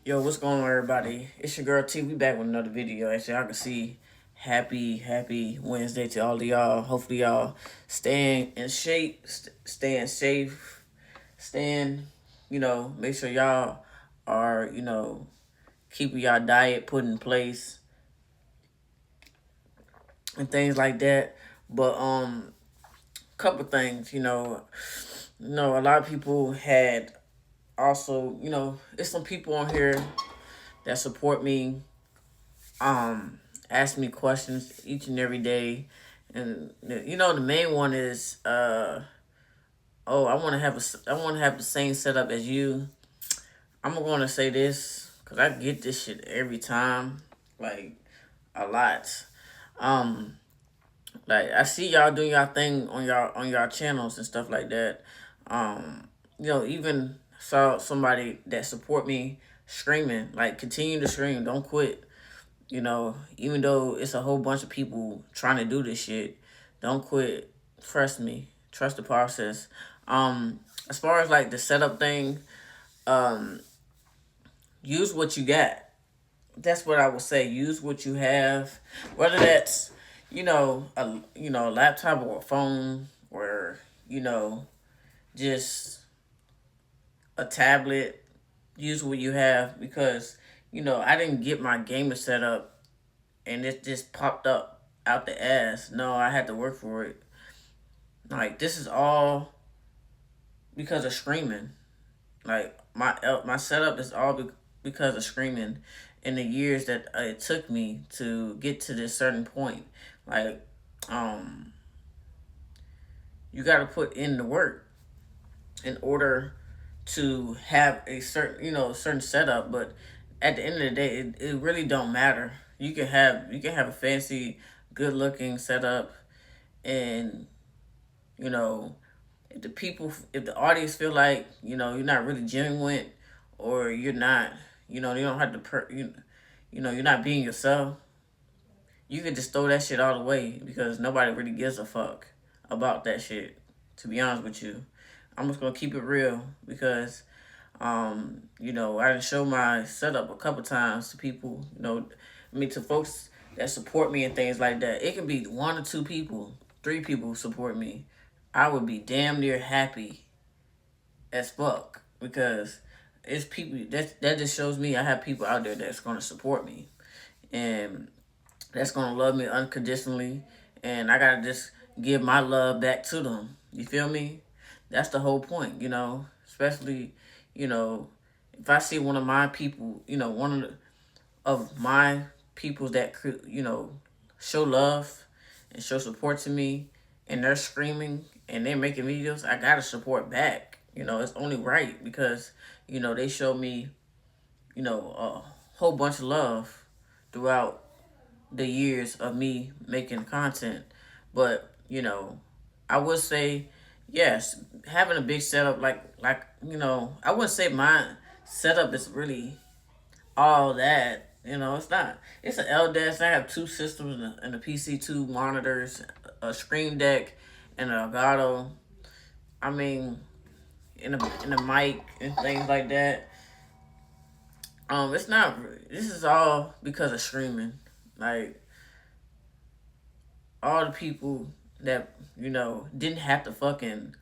Yo, what's going on, everybody? It's your girl T. We back with another video. As y'all can see, happy Wednesday to all of y'all. Hopefully, y'all staying in shape, staying safe, staying, make sure y'all are, keeping y'all diet put in place and things like that. But couple things, a lot of people had also, it's some people on here that support me, um, ask me questions each and every day, and the main one is, oh, I want to have the same setup as you. I'm going to say this because I get this shit every time, like a lot. Um, like I see y'all doing y'all thing on y'all channels and stuff like that. Um, even saw somebody that support me screaming, like continue to scream, don't quit. Even though it's a whole bunch of people trying to do this shit, don't quit. Trust me. Trust the process. As far as like the setup thing, um, use what you got. That's what I would say. Use what you have, whether that's a laptop or a phone or just a tablet. Use what you have because I didn't get my gamer set up and it just popped up out the ass. No, I had to work for it. Like this is all because of screaming. Like my setup is all because of screaming, in the years that it took me to get to this certain point. Like, um, you got to put in the work in order to have a certain setup. But at the end of the day, it really don't matter. You can have a fancy, good looking setup, and you know if the audience feel like you're not really genuine, or you're not, you don't have to you're not being yourself, you can just throw that shit all away because nobody really gives a fuck about that shit. To be honest with you, I'm just gonna keep it real because I done show my setup a couple times to people, to folks that support me and things like that. It can be one or two people, three people support me. I would be damn near happy as fuck because it's people that just shows me I have people out there that's gonna support me and that's gonna love me unconditionally, and I gotta just give my love back to them. You feel me? That's the whole point, Especially, you know, if I see one of my people, of my peoples that could, show love and show support to me, and they're screaming and they're making videos, I gotta support back. It's only right because they show me a whole bunch of love throughout the years of me making content. But I would say yes, having a big setup, I wouldn't say my setup is really all that. It's not. It's an LDS. I have two systems and a PC, two monitors, a Screen Deck, and an Elgato. I mean, in a mic and things like that. It's not. This is all because of streaming. Like all the people that didn't have to fucking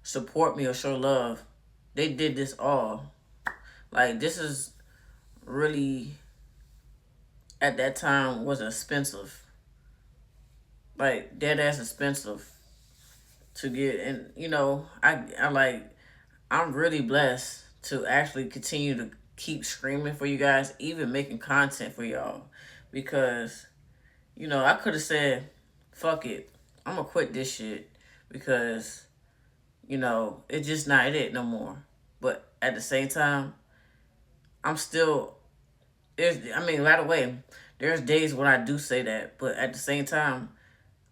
support me or show love, they did this all. Like this is really, at that time, was expensive, like dead ass expensive to get. And I'm really blessed to actually continue to keep screaming for you guys, even making content for y'all, because I could have said, fuck it, I'm gonna quit this shit because it's just not it no more. But at the same time, I'm still, right away, there's days when I do say that, but at the same time,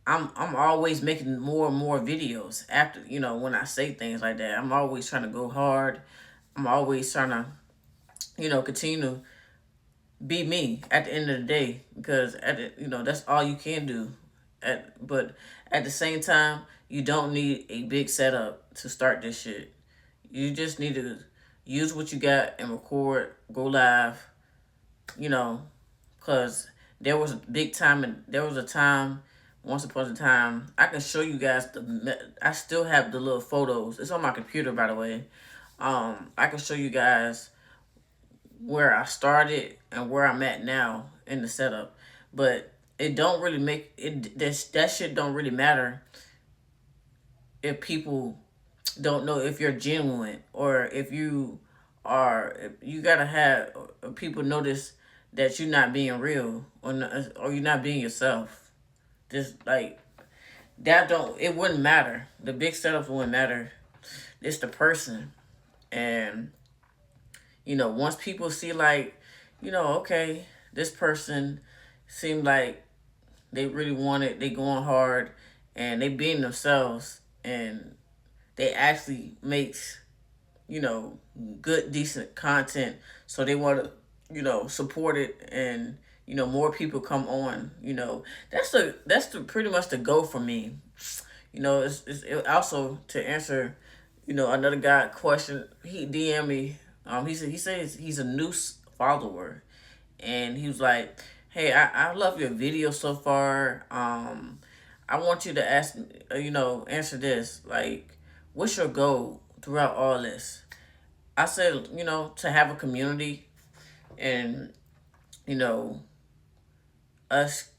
I'm always making more and more videos after, when I say things like that. I'm always trying to go hard. I'm always trying to, continue to be me at the end of the day, because that's all you can do. But at the same time, you don't need a big setup to start this shit. You just need to use what you got and record, go live, you know, because there was a time, once upon a time, I can show you guys I still have the little photos. It's on my computer, by the way. I can show you guys where I started and where I'm at now in the setup. But it don't really make it that shit don't really matter if people don't know if you're genuine, or if you are, you gotta have people notice that you're not being real, or you're not being yourself. Just like that, don't it wouldn't matter. The big setups wouldn't matter. It's the person. And once people see, like, okay, this person seemed like they really want it, they going hard, and they being themselves, and they actually makes, you know, good, decent content. So they want to, support it, and more people come on. That's the pretty much the goal for me. It also to answer, another guy question. He DM me. He says he's a new follower, and he was like, "Hey, I love your video so far. I want you to ask, answer this. Like, what's your goal throughout all this?" I said, to have a community, and you know, us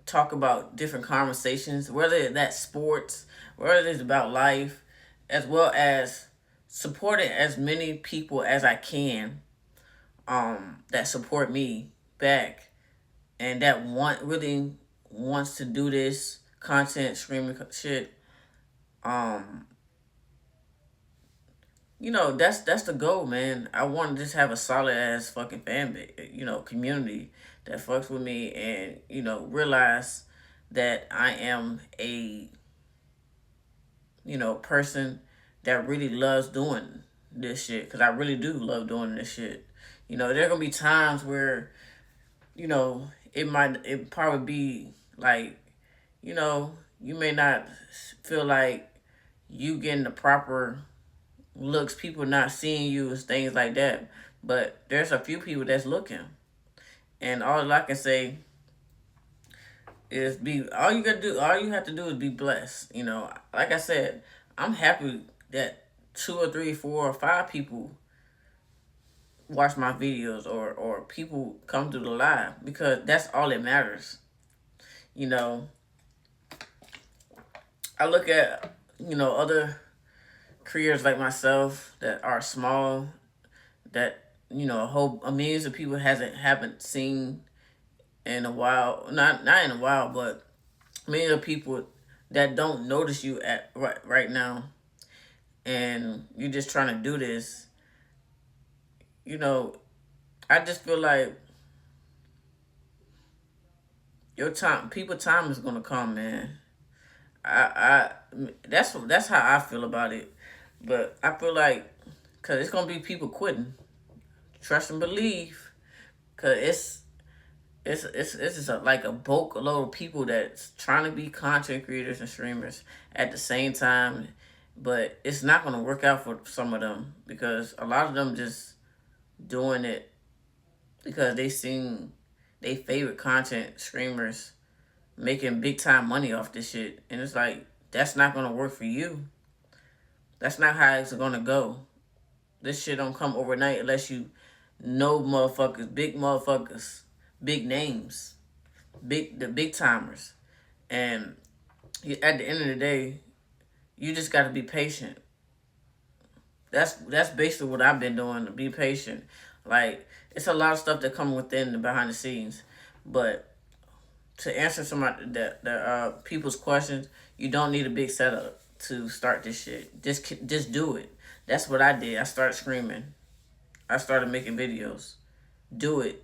talk about different conversations, whether that's sports, whether it's about life, as well as supporting as many people as I can, that support me back, and that really wants to do this content streaming shit. Um, that's the goal, man. I want to just have a solid ass fucking fan base, community that fucks with me, and realize that I am a person that really loves doing this shit, because I really do love doing this shit. There are gonna be times where it probably be like, you may not feel like you getting the proper looks, people not seeing you and things like that. But there's a few people that's looking, and all I can say is be all you have to do is be blessed. Like I said, I'm happy that two or three, four or five people watch my videos, or people come through the live, because that's all that matters. You know, I look at other creators like myself that are small, that a whole millions of people haven't seen in a while. Not in a while, but millions of people that don't notice you at right now, and you're just trying to do this. You know, I just feel like people time is gonna come, man. That's how I feel about it. But I feel like, cause it's gonna be people quitting. Trust and believe, cause it's just like a bulk load of people that's trying to be content creators and streamers at the same time, but it's not gonna work out for some of them, because a lot of them just doing it because they seen they favorite content streamers making big time money off this shit, and it's like, that's not gonna work for you. That's not how it's gonna go. This shit don't come overnight unless you know motherfuckers, big names, the big timers. And at the end of the day, you just got to be patient. That's basically what I've been doing, to be patient. Like, it's a lot of stuff that come within the behind the scenes, but to answer some of the people's questions, you don't need a big setup to start this shit. Just do it. That's what I did. I started screaming. I started making videos. Do it.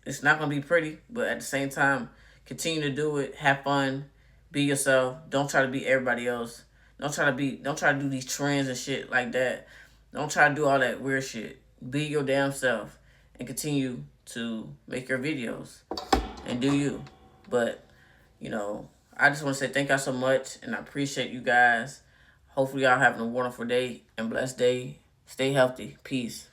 It's not gonna be pretty, but at the same time, continue to do it. Have fun. Be yourself. Don't try to be everybody else. Don't try to do these trends and shit like that. Don't try to do all that weird shit. Be your damn self and continue to make your videos and do you. But, I just want to say thank y'all so much, and I appreciate you guys. Hopefully y'all having a wonderful day and blessed day. Stay healthy. Peace.